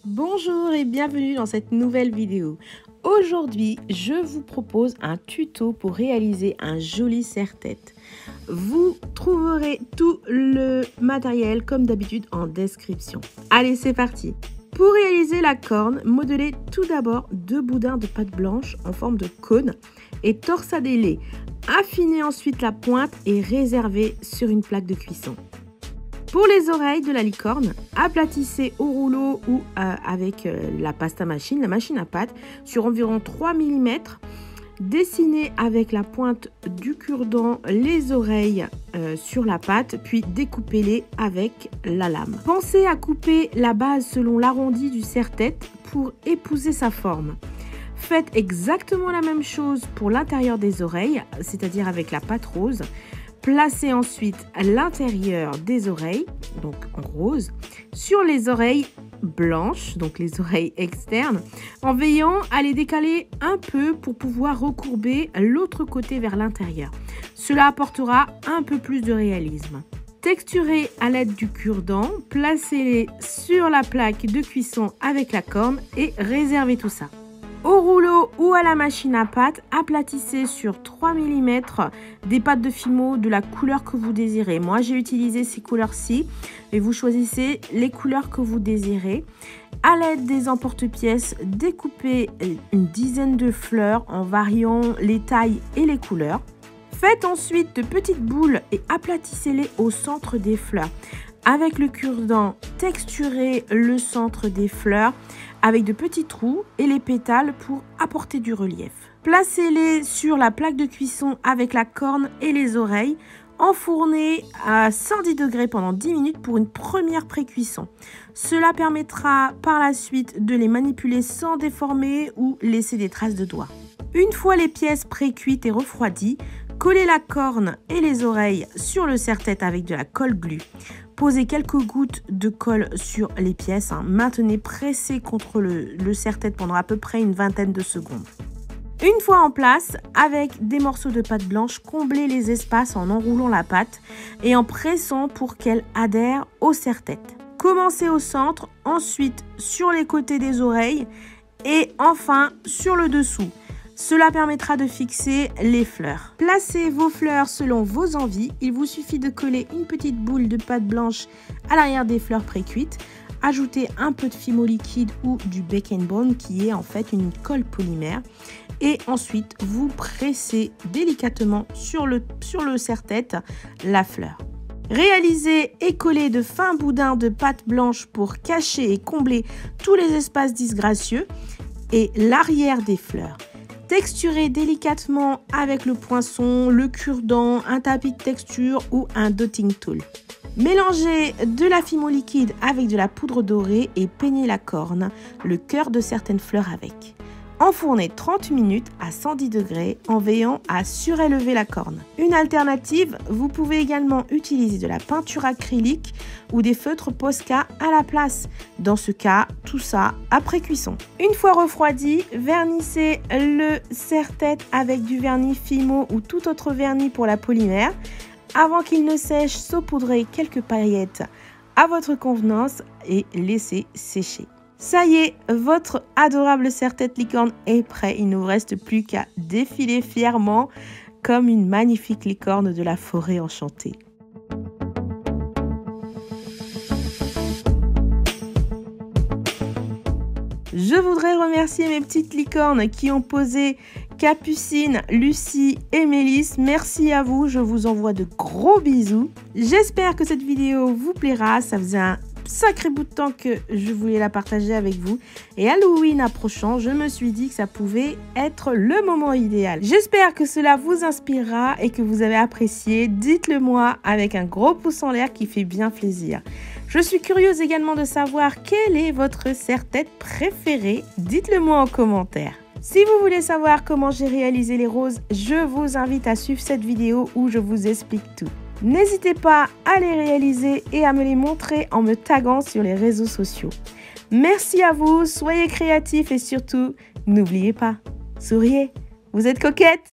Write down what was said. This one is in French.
Bonjour et bienvenue dans cette nouvelle vidéo. Aujourd'hui, je vous propose un tuto pour réaliser un joli serre-tête. Vous trouverez tout le matériel comme d'habitude en description. Allez, c'est parti! Pour réaliser la corne, modelez tout d'abord 2 boudins de pâte blanche en forme de cône et torsadez-les. Affinez ensuite la pointe et réservez sur une plaque de cuisson. Pour les oreilles de la licorne, aplatissez au rouleau ou avec la pasta machine, la machine à pâte, sur environ 3 mm. Dessinez avec la pointe du cure-dent les oreilles sur la pâte, puis découpez-les avec la lame. Pensez à couper la base selon l'arrondi du serre-tête pour épouser sa forme. Faites exactement la même chose pour l'intérieur des oreilles, c'est-à-dire avec la pâte rose. Placez ensuite l'intérieur des oreilles, donc en rose, sur les oreilles blanches, donc les oreilles externes, en veillant à les décaler un peu pour pouvoir recourber l'autre côté vers l'intérieur. Cela apportera un peu plus de réalisme. Texturez à l'aide du cure-dent, placez-les sur la plaque de cuisson avec la corne et réservez tout ça. Au rouleau ou à la machine à pâte, aplatissez sur 3 mm des pâtes de Fimo de la couleur que vous désirez. Moi, j'ai utilisé ces couleurs-ci et vous choisissez les couleurs que vous désirez. À l'aide des emporte-pièces, découpez une dizaine de fleurs en variant les tailles et les couleurs. Faites ensuite de petites boules et aplatissez-les au centre des fleurs. Avec le cure-dent, texturez le centre des fleurs avec de petits trous et les pétales pour apporter du relief. Placez-les sur la plaque de cuisson avec la corne et les oreilles. Enfournez à 110 degrés pendant 10 minutes pour une première pré-cuisson. Cela permettra par la suite de les manipuler sans déformer ou laisser des traces de doigts. Une fois les pièces pré-cuites et refroidies, collez la corne et les oreilles sur le serre-tête avec de la colle glue. Posez quelques gouttes de colle sur les pièces. Maintenez pressé contre le serre-tête pendant à peu près une vingtaine de secondes. Une fois en place, avec des morceaux de pâte blanche, comblez les espaces en enroulant la pâte et en pressant pour qu'elle adhère au serre-tête. Commencez au centre, ensuite sur les côtés des oreilles et enfin sur le dessous. Cela permettra de fixer les fleurs. Placez vos fleurs selon vos envies. Il vous suffit de coller une petite boule de pâte blanche à l'arrière des fleurs pré-cuites. Ajoutez un peu de Fimo liquide ou du Bake and Bond qui est en fait une colle polymère. Et ensuite, vous pressez délicatement sur le serre-tête la fleur. Réalisez et collez de fins boudins de pâte blanche pour cacher et combler tous les espaces disgracieux et l'arrière des fleurs. Texturez délicatement avec le poinçon, le cure-dent, un tapis de texture ou un dotting tool. Mélangez de la Fimo liquide avec de la poudre dorée et peignez la corne, le cœur de certaines fleurs avec. Enfournez 30 minutes à 110 degrés en veillant à surélever la corne. Une alternative, vous pouvez également utiliser de la peinture acrylique ou des feutres Posca à la place. Dans ce cas, tout ça après cuisson. Une fois refroidi, vernissez le serre-tête avec du vernis Fimo ou tout autre vernis pour la polymère. Avant qu'il ne sèche, saupoudrez quelques paillettes à votre convenance et laissez sécher. Ça y est, votre adorable serre-tête licorne est prêt. Il ne vous reste plus qu'à défiler fièrement comme une magnifique licorne de la forêt enchantée. Je voudrais remercier mes petites licornes qui ont posé Capucine, Lucie et Mélisse. Merci à vous, je vous envoie de gros bisous. J'espère que cette vidéo vous plaira. Ça faisait un sacré bout de temps que je voulais la partager avec vous et Halloween approchant, je me suis dit que ça pouvait être le moment idéal. J'espère que cela vous inspirera et que vous avez apprécié. Dites-le moi avec un gros pouce en l'air qui fait bien plaisir. Je suis curieuse également de savoir quel est votre serre-tête préféré. Dites-le moi en commentaire. Si vous voulez savoir comment j'ai réalisé les roses, je vous invite à suivre cette vidéo où je vous explique tout. N'hésitez pas à les réaliser et à me les montrer en me taguant sur les réseaux sociaux. Merci à vous, soyez créatifs et surtout, n'oubliez pas, souriez, vous êtes coquettes!